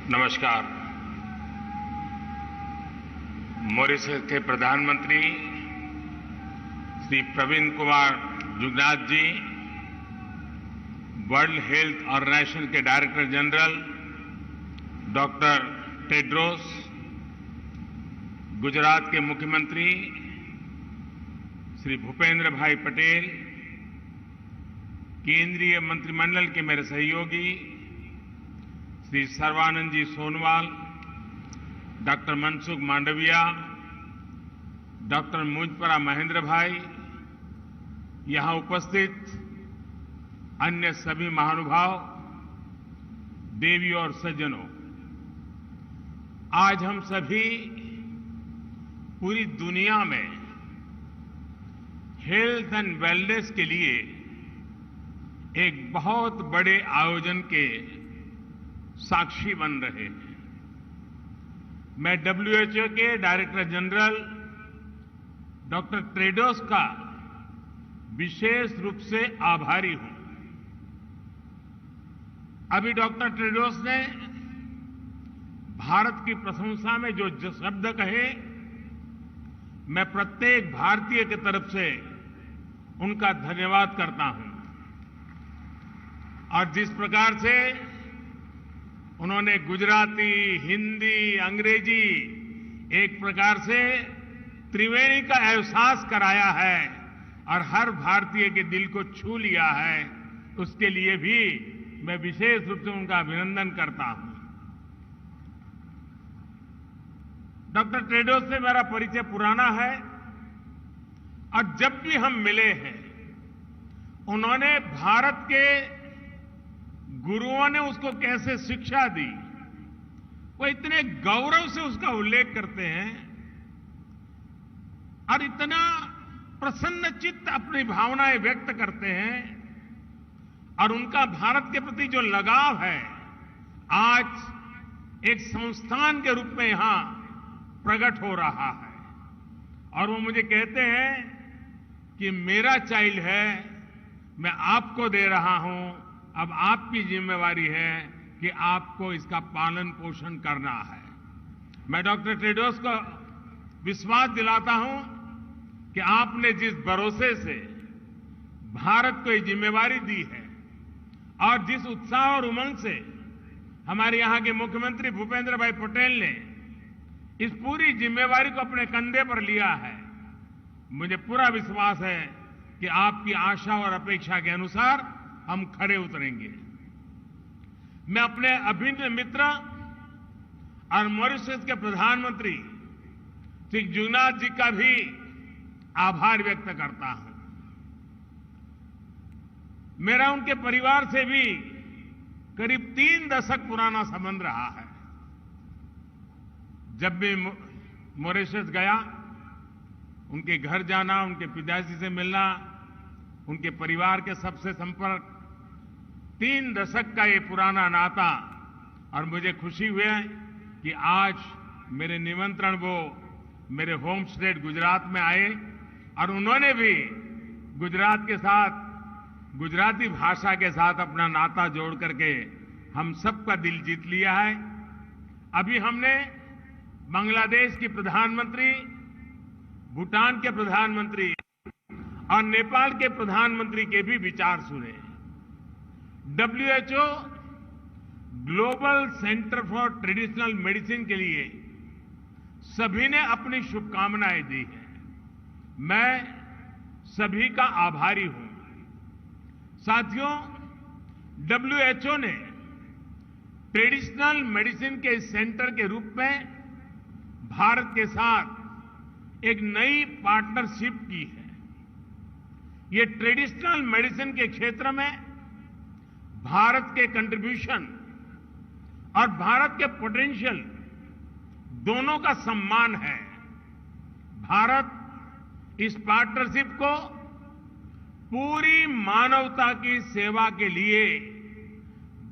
नमस्कार। मॉरिशस के प्रधानमंत्री श्री प्रवीण कुमार जुगनाथ जी, वर्ल्ड हेल्थ ऑर्गेनाइजेशन के director general doctor Tedros, Gujarat के मुख्यमंत्री श्री भूपेंद्र भाई पटेल, केंद्रीय मंत्रिमंडल के मेरे सहयोगी श्री सर्बानंद जी सोनवाल, डॉक्टर मनसुख मांडविया, डॉक्टर मुझपरा महेंद्र भाई, यहां उपस्थित अन्य सभी महानुभाव, देवी और सज्जनों, आज हम सभी पूरी दुनिया में हेल्थ एंड वेलनेस के लिए एक बहुत बड़े आयोजन के साक्षी बन रहे हैं। मैं WHO के डायरेक्टर जनरल डॉक्टर टेड्रोस का विशेष रूप से आभारी हूं। अभी डॉक्टर टेड्रोस ने भारत की प्रशंसा में जो शब्द कहे, मैं प्रत्येक भारतीय की तरफ से उनका धन्यवाद करता हूं। और जिस प्रकार से उन्होंने गुजराती, हिंदी, अंग्रेजी एक प्रकार से त्रिवेणी का एहसास कराया है और हर भारतीय के दिल को छू लिया है, उसके लिए भी मैं विशेष रूप से उनका अभिनंदन करता हूं। डॉक्टर टेड्रोस से मेरा परिचय पुराना है और जब भी हम मिले हैं, उन्होंने भारत के गुरुओं ने उसको कैसे शिक्षा दी, वो इतने गौरव से उसका उल्लेख करते हैं और इतना प्रसन्नचित्त अपनी भावनाएं व्यक्त करते हैं। और उनका भारत के प्रति जो लगाव है, आज एक संस्थान के रूप में यहां प्रकट हो रहा है। और वो मुझे कहते हैं कि मेरा चाइल्ड है, मैं आपको दे रहा हूं, अब आपकी जिम्मेवारी है कि आपको इसका पालन पोषण करना है। मैं डॉक्टर टेड्रोस को विश्वास दिलाता हूं कि आपने जिस भरोसे से भारत को ये जिम्मेवारी दी है और जिस उत्साह और उमंग से हमारे यहां के मुख्यमंत्री भूपेंद्र भाई पटेल ने इस पूरी जिम्मेवारी को अपने कंधे पर लिया है, मुझे पूरा विश्वास है कि आपकी आशा और अपेक्षा के अनुसार हम खड़े उतरेंगे। मैं अपने अभिन्न मित्र और मॉरिशस के प्रधानमंत्री श्री जुगनाथ जी का भी आभार व्यक्त करता हूं। मेरा उनके परिवार से भी करीब 3 दशक पुराना संबंध रहा है। जब भी मॉरिशस गया, उनके घर जाना, उनके पिताजी से मिलना, उनके परिवार के सबसे संपर्क, 3 दशक का ये पुराना नाता। और मुझे खुशी हुई कि आज मेरे निमंत्रण वो मेरे होम स्टेट गुजरात में आए और उन्होंने भी गुजरात के साथ, गुजराती भाषा के साथ अपना नाता जोड़ करके हम सबका दिल जीत लिया है। अभी हमने बांग्लादेश की प्रधानमंत्री, भूटान के प्रधानमंत्री और नेपाल के प्रधानमंत्री के भी विचार सुने। WHO global centre for traditional medicine के लिए सभी ने अपनी शुभकामनाएं दी हैं। मैं सभी का आभारी हूं। साथियों, WHO ने ट्रेडिशनल मेडिसिन के सेंटर के रूप में भारत के साथ एक नई पार्टनरशिप की है। ये ट्रेडिशनल मेडिसिन के क्षेत्र में भारत के कंट्रीब्यूशन और भारत के पोटेंशियल दोनों का सम्मान है। भारत इस पार्टनरशिप को पूरी मानवता की सेवा के लिए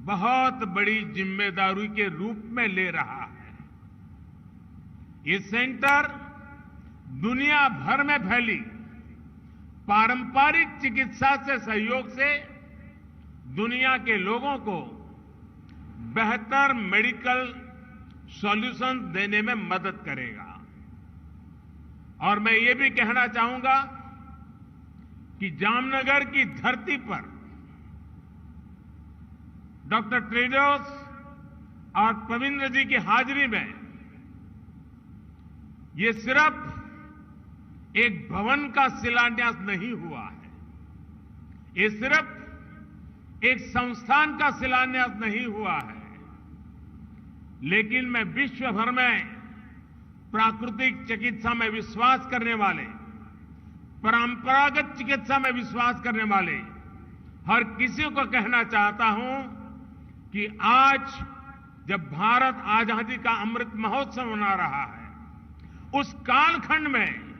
बहुत बड़ी जिम्मेदारी के रूप में ले रहा है। ये सेंटर दुनिया भर में फैली पारंपरिक चिकित्सा से सहयोग से दुनिया के लोगों को बेहतर मेडिकल सॉल्यूशन देने में मदद करेगा। और मैं ये भी कहना चाहूंगा कि जामनगर की धरती पर डॉक्टर टेड्रोस और पविंद्र जी की हाजिरी में ये सिर्फ एक भवन का शिलान्यास नहीं हुआ है, ये सिर्फ एक संस्थान का शिलान्यास नहीं हुआ है, लेकिन मैं विश्व भर में प्राकृतिक चिकित्सा में विश्वास करने वाले, परंपरागत चिकित्सा में विश्वास करने वाले हर किसी को कहना चाहता हूं कि आज जब भारत आजादी का अमृत महोत्सव मना रहा है, उस कालखंड में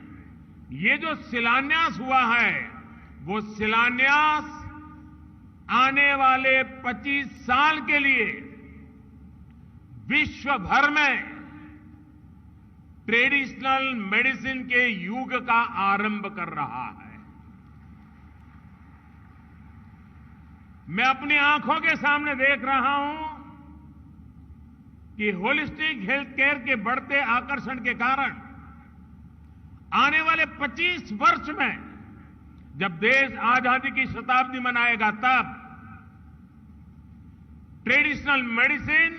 ये जो शिलान्यास हुआ है, वो शिलान्यास आने वाले 25 साल के लिए विश्व भर में ट्रेडिशनल मेडिसिन के युग का आरंभ कर रहा है। मैं अपनी आंखों के सामने देख रहा हूं कि होलिस्टिक हेल्थ केयर के बढ़ते आकर्षण के कारण आने वाले 25 वर्ष में जब देश आजादी की शताब्दी मनाएगा, तब ट्रेडिशनल मेडिसिन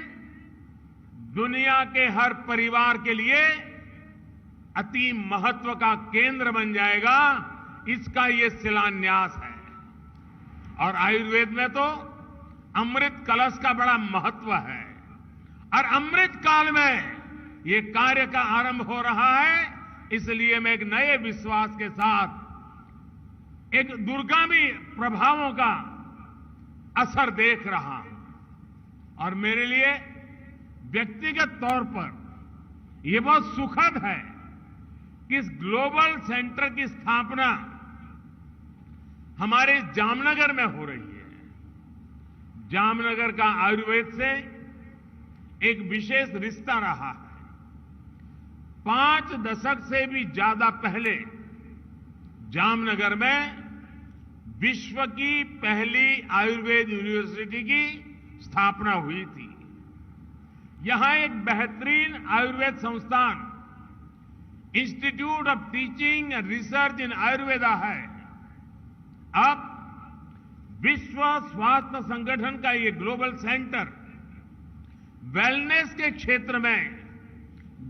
दुनिया के हर परिवार के लिए अति महत्व का केंद्र बन जाएगा। इसका ये शिलान्यास है। और आयुर्वेद में तो अमृत कलश का बड़ा महत्व है, और अमृत काल में ये कार्य का आरंभ हो रहा है। इसलिए मैं एक नए विश्वास के साथ एक दूरगामी प्रभावों का असर देख रहा हूं, और मेरे लिए व्यक्तिगत तौर पर यह बहुत सुखद है कि इस ग्लोबल सेंटर की स्थापना हमारे जामनगर में हो रही है। जामनगर का आयुर्वेद से एक विशेष रिश्ता रहा है। 5 दशक से भी ज्यादा पहले जामनगर में विश्व की पहली आयुर्वेद यूनिवर्सिटी की स्थापना हुई थी। यहां एक बेहतरीन आयुर्वेद संस्थान institute of teaching and research इन आयुर्वेदा है। अब विश्व स्वास्थ्य संगठन का ये ग्लोबल सेंटर वेलनेस के क्षेत्र में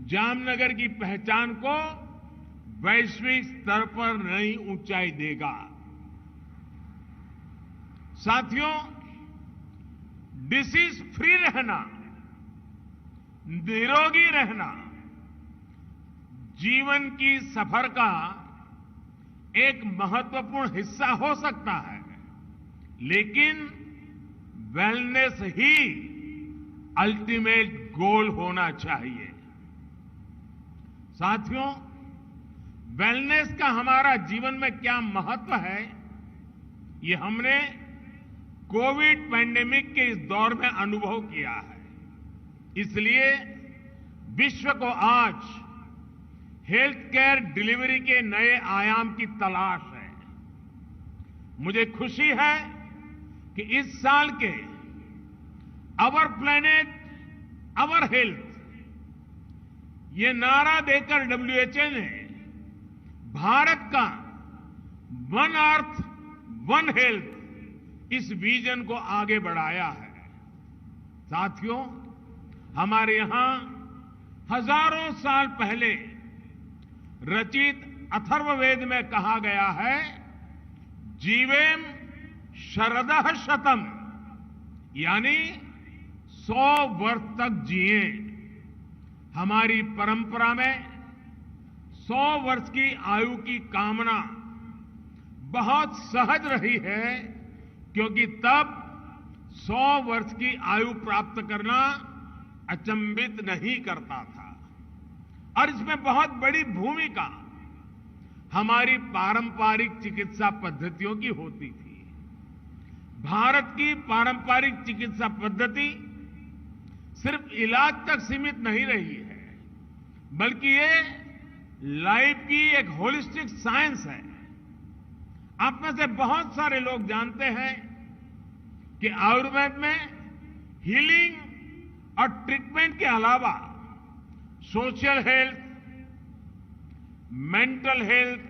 जामनगर की पहचान को वैश्विक स्तर पर नई ऊंचाई देगा। साथियों, डिसीज फ्री रहना, निरोगी रहना जीवन की सफर का एक महत्वपूर्ण हिस्सा हो सकता है, लेकिन वेलनेस ही अल्टीमेट गोल होना चाहिए। साथियों, वेलनेस का हमारा जीवन में क्या महत्व है, ये हमने कोविड पैंडेमिक के इस दौर में अनुभव किया है। इसलिए विश्व को आज हेल्थ केयर डिलीवरी के नए आयाम की तलाश है। मुझे खुशी है कि इस साल के अवर प्लेनेट अवर हेल्थ ये नारा देकर WHO ने भारत का वन अर्थ वन हेल्थ इस विजन को आगे बढ़ाया है। साथियों, हमारे यहां हजारों साल पहले रचित अथर्ववेद में कहा गया है, जीवेम शरदः शतम, यानी 100 वर्ष तक जिए। हमारी परंपरा में 100 वर्ष की आयु की कामना बहुत सहज रही है, क्योंकि तब 100 वर्ष की आयु प्राप्त करना अचंभित नहीं करता था। और इसमें बहुत बड़ी भूमिका हमारी पारंपरिक चिकित्सा पद्धतियों की होती थी। भारत की पारंपरिक चिकित्सा पद्धति सिर्फ इलाज तक सीमित नहीं रही है, बल्कि ये लाइफ की एक होलिस्टिक साइंस है। आप में से बहुत सारे लोग जानते हैं कि आयुर्वेद में हीलिंग और ट्रीटमेंट के अलावा social health, mental health,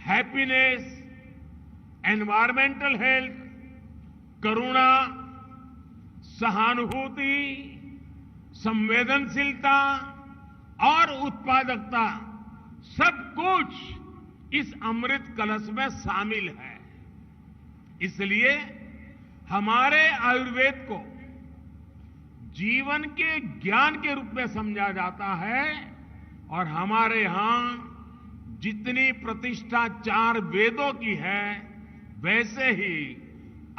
happiness, environmental health, करुणा, सहानुभूति, संवेदनशीलता और उत्पादकता सब कुछ इस अमृत कलश में शामिल है। इसलिए हमारे आयुर्वेद को जीवन के ज्ञान के रूप में समझा जाता है और हमारे यहां जितनी प्रतिष्ठा 4 वेदों की है, वैसे ही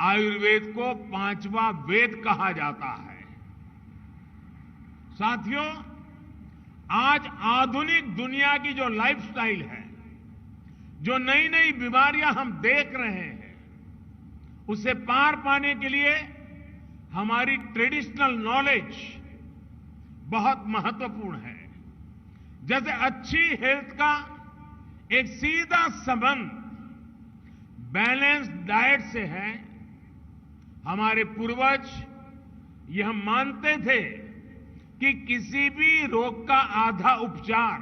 आयुर्वेद को 5वां वेद कहा जाता है। साथियों, आज आधुनिक दुनिया की जो लाइफस्टाइल है, जो नई नई बीमारियां हम देख रहे हैं, उसे पार पाने के लिए हमारी ट्रेडिशनल नॉलेज बहुत महत्वपूर्ण है। जैसे अच्छी हेल्थ का एक सीधा संबंध बैलेंस डाइट से है। हमारे पूर्वज यह मानते थे कि किसी भी रोग का आधा उपचार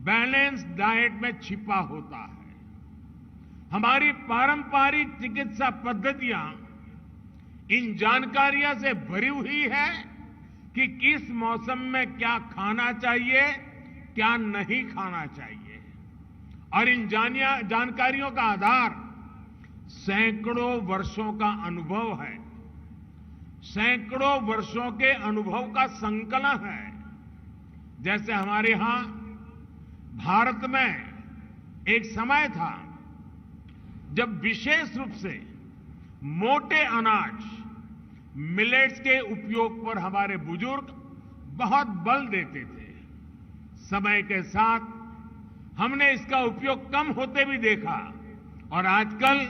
बैलेंस डाइट में छिपा होता है। हमारी पारंपरिक चिकित्सा पद्धतियां इन जानकारियों से भरी हुई है कि किस मौसम में क्या खाना चाहिए, क्या नहीं खाना चाहिए, और इन जानकारियों का आधार सैकड़ों वर्षों का अनुभव है, सैकड़ों वर्षों के अनुभव का संकलन है। जैसे हमारे यहां भारत में एक समय था जब विशेष रूप से मोटे अनाज मिलेट्स के उपयोग पर हमारे बुजुर्ग बहुत बल देते थे। समय के साथ हमने इसका उपयोग कम होते भी देखा और आजकल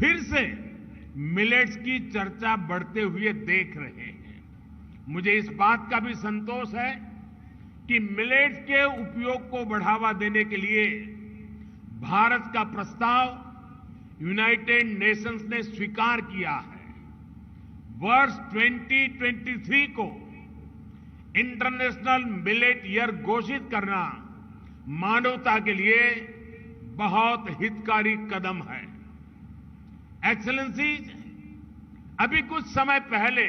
फिर से मिलेट्स की चर्चा बढ़ते हुए देख रहे हैं। मुझे इस बात का भी संतोष है कि मिलेट्स के उपयोग को बढ़ावा देने के लिए भारत का प्रस्ताव यूनाइटेड नेशंस ने स्वीकार किया है। वर्ष 2023 को इंटरनेशनल मिलेट ईयर घोषित करना मानवता के लिए बहुत हितकारी कदम है। एक्सेलेंसीज, अभी कुछ समय पहले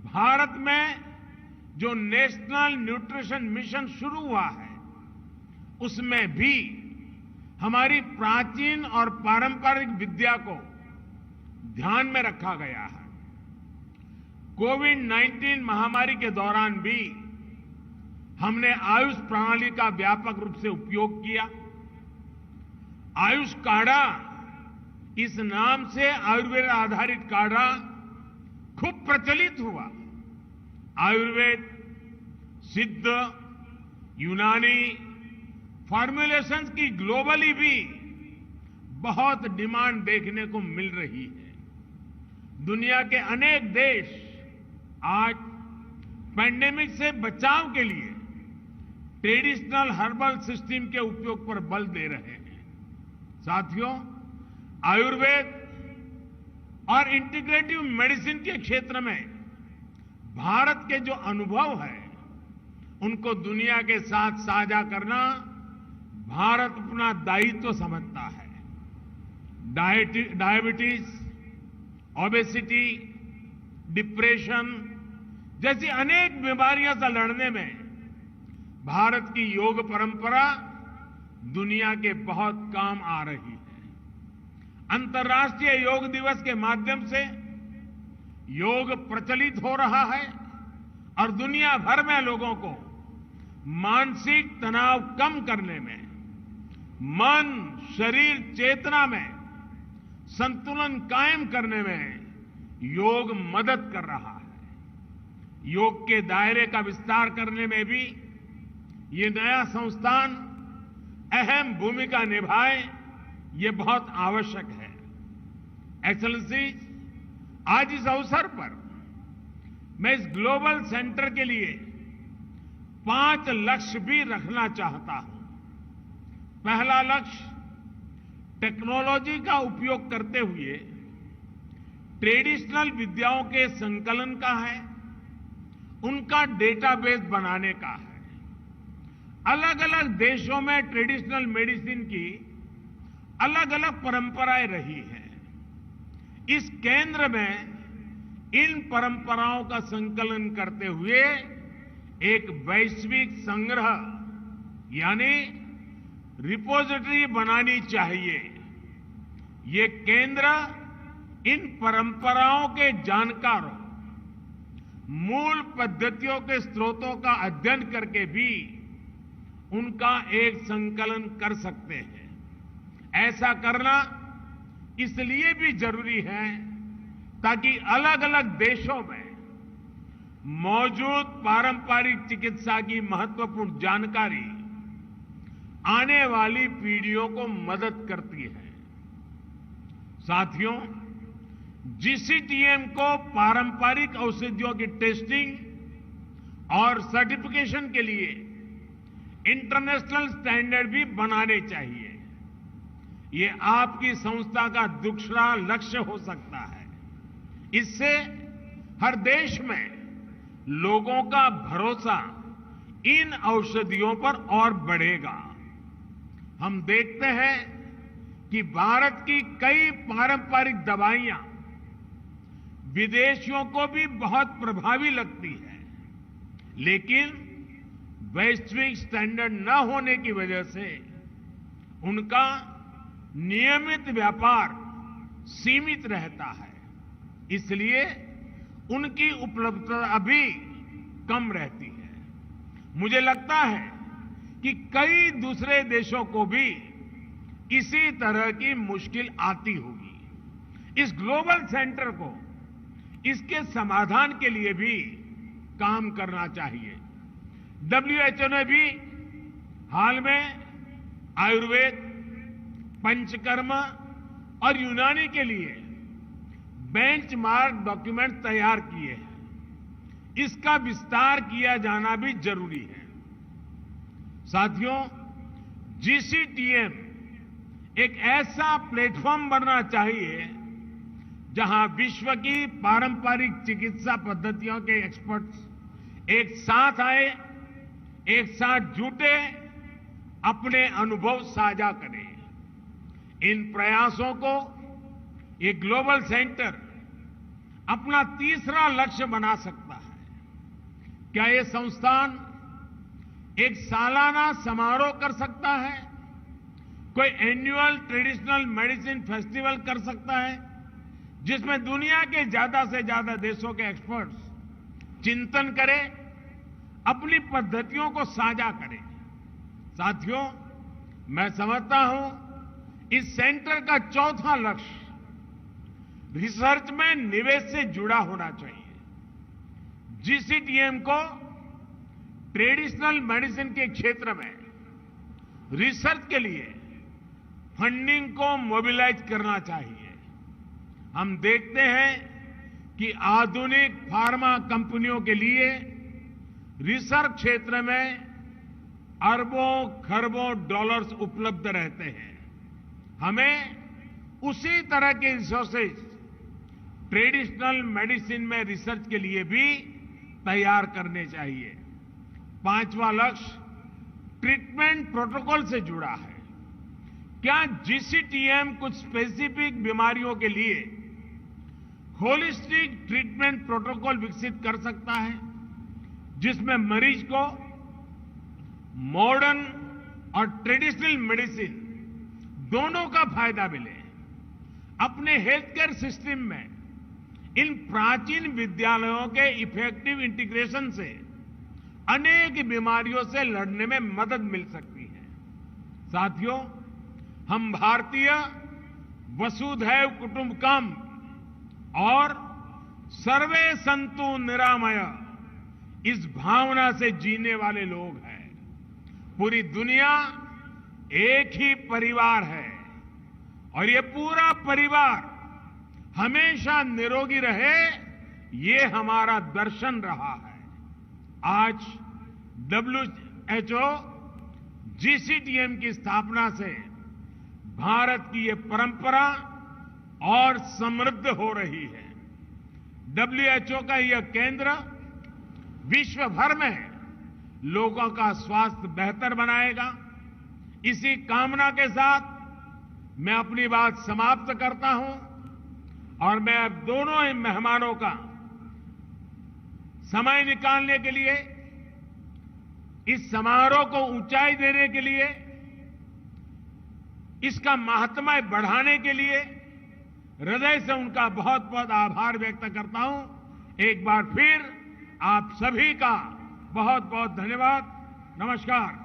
भारत में जो नेशनल न्यूट्रिशन मिशन शुरू हुआ है, उसमें भी हमारी प्राचीन और पारंपरिक विद्या को ध्यान में रखा गया है। कोविड-19 महामारी के दौरान भी हमने आयुष प्रणाली का व्यापक रूप से उपयोग किया। आयुष काढ़ा, इस नाम से आयुर्वेद आधारित काढ़ा खूब प्रचलित हुआ। आयुर्वेद, सिद्ध, यूनानी फॉर्मुलेशंस की ग्लोबली भी बहुत डिमांड देखने को मिल रही है। दुनिया के अनेक देश आज पैंडेमिक से बचाव के लिए ट्रेडिशनल हर्बल सिस्टम के उपयोग पर बल दे रहे हैं। साथियों, आयुर्वेद और इंटीग्रेटिव मेडिसिन के क्षेत्र में भारत के जो अनुभव है, उनको दुनिया के साथ साझा करना भारत अपना दायित्व समझता है। डायबिटीज, ओबेसिटी, डिप्रेशन जैसी अनेक बीमारियों से लड़ने में भारत की योग परंपरा दुनिया के बहुत काम आ रही है। अंतर्राष्ट्रीय योग दिवस के माध्यम से योग प्रचलित हो रहा है और दुनिया भर में लोगों को मानसिक तनाव कम करने में, मन, शरीर, चेतना में संतुलन कायम करने में योग मदद कर रहा है। योग के दायरे का विस्तार करने में भी ये नया संस्थान अहम भूमिका निभाए, ये बहुत आवश्यक है। एक्सेलेंसी, आज इस अवसर पर मैं इस ग्लोबल सेंटर के लिए 5 लक्ष्य भी रखना चाहता हूं। पहला लक्ष्य, टेक्नोलॉजी का उपयोग करते हुए ट्रेडिशनल विद्याओं के संकलन का है, उनका डेटाबेस बनाने का है। अलग अलग देशों में ट्रेडिशनल मेडिसिन की अलग अलग परंपराएं रही हैं। इस केंद्र में इन परंपराओं का संकलन करते हुए एक वैश्विक संग्रह यानी रिपोजिटरी बनानी चाहिए। ये केंद्र इन परंपराओं के जानकारों, मूल पद्धतियों के स्रोतों का अध्ययन करके भी उनका एक संकलन कर सकते हैं। ऐसा करना इसलिए भी जरूरी है ताकि अलग अलग देशों में मौजूद पारंपरिक चिकित्सा की महत्वपूर्ण जानकारी आने वाली पीढ़ियों को मदद करती है। साथियों, जीसीटीएम को पारंपरिक औषधियों की टेस्टिंग और सर्टिफिकेशन के लिए इंटरनेशनल स्टैंडर्ड भी बनाने चाहिए। ये आपकी संस्था का दूसरा लक्ष्य हो सकता है। इससे हर देश में लोगों का भरोसा इन औषधियों पर और बढ़ेगा। हम देखते हैं कि भारत की कई पारंपरिक दवाइयां विदेशियों को भी बहुत प्रभावी लगती है, लेकिन वैश्विक स्टैंडर्ड न होने की वजह से उनका नियमित व्यापार सीमित रहता है। इसलिए उनकी उपलब्धता अभी कम रहती है। मुझे लगता है कि कई दूसरे देशों को भी इसी तरह की मुश्किल आती होगी। इस ग्लोबल सेंटर को इसके समाधान के लिए भी काम करना चाहिए। WHO ने भी हाल में आयुर्वेद, पंचकर्म और यूनानी के लिए बेंचमार्क डॉक्यूमेंट तैयार किए हैं। इसका विस्तार किया जाना भी जरूरी है। साथियों, जीसीटीएम एक ऐसा प्लेटफॉर्म बनना चाहिए जहां विश्व की पारंपरिक चिकित्सा पद्धतियों के एक्सपर्ट्स एक साथ आए, एक साथ जुटे, अपने अनुभव साझा करें। इन प्रयासों को ये ग्लोबल सेंटर अपना तीसरा लक्ष्य बना सकता है। क्या ये संस्थान एक सालाना समारोह कर सकता है? कोई एनुअल ट्रेडिशनल मेडिसिन फेस्टिवल कर सकता है जिसमें दुनिया के ज्यादा से ज्यादा देशों के एक्सपर्ट्स चिंतन करें, अपनी पद्धतियों को साझा करें। साथियों, मैं समझता हूं इस सेंटर का चौथा लक्ष्य रिसर्च में निवेश से जुड़ा होना चाहिए। जीसीटीएम को ट्रेडिशनल मेडिसिन के क्षेत्र में रिसर्च के लिए फंडिंग को मोबिलाइज करना चाहिए। हम देखते हैं कि आधुनिक फार्मा कंपनियों के लिए रिसर्च क्षेत्र में अरबों खरबों डॉलर्स उपलब्ध रहते हैं। हमें उसी तरह के रिसोर्सेज ट्रेडिशनल मेडिसिन में रिसर्च के लिए भी तैयार करने चाहिए। पांचवा लक्ष्य ट्रीटमेंट प्रोटोकॉल से जुड़ा है। क्या जीसीटीएम कुछ स्पेसिफिक बीमारियों के लिए होलिस्टिक ट्रीटमेंट प्रोटोकॉल विकसित कर सकता है जिसमें मरीज को मॉडर्न और ट्रेडिशनल मेडिसिन दोनों का फायदा मिले? अपने हेल्थ केयर सिस्टम में इन प्राचीन विद्यालयों के इफेक्टिव इंटीग्रेशन से अनेक बीमारियों से लड़ने में मदद मिल सकती है। साथियों, हम भारतीय वसुधैव कुटुंबकम और सर्वे संतु निरामय इस भावना से जीने वाले लोग हैं। पूरी दुनिया एक ही परिवार है और ये पूरा परिवार हमेशा निरोगी रहे, ये हमारा दर्शन रहा है। आज WHO जीसीटीएम की स्थापना से भारत की ये परंपरा और समृद्ध हो रही है। WHO का यह केंद्र विश्व भर में लोगों का स्वास्थ्य बेहतर बनाएगा। इसी कामना के साथ मैं अपनी बात समाप्त करता हूं और मैं अब दोनों ही मेहमानों का समय निकालने के लिए, इस समारोह को ऊंचाई देने के लिए, इसका महात्म्य बढ़ाने के लिए हृदय से उनका बहुत बहुत आभार व्यक्त करता हूं। एक बार फिर आप सभी का बहुत बहुत धन्यवाद। नमस्कार।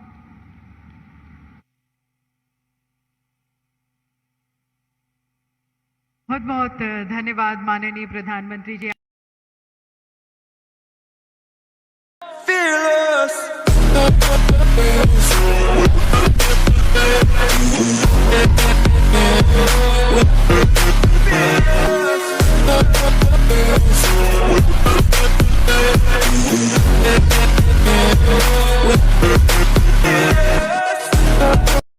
बहुत बहुत धन्यवाद माननीय प्रधानमंत्री जी।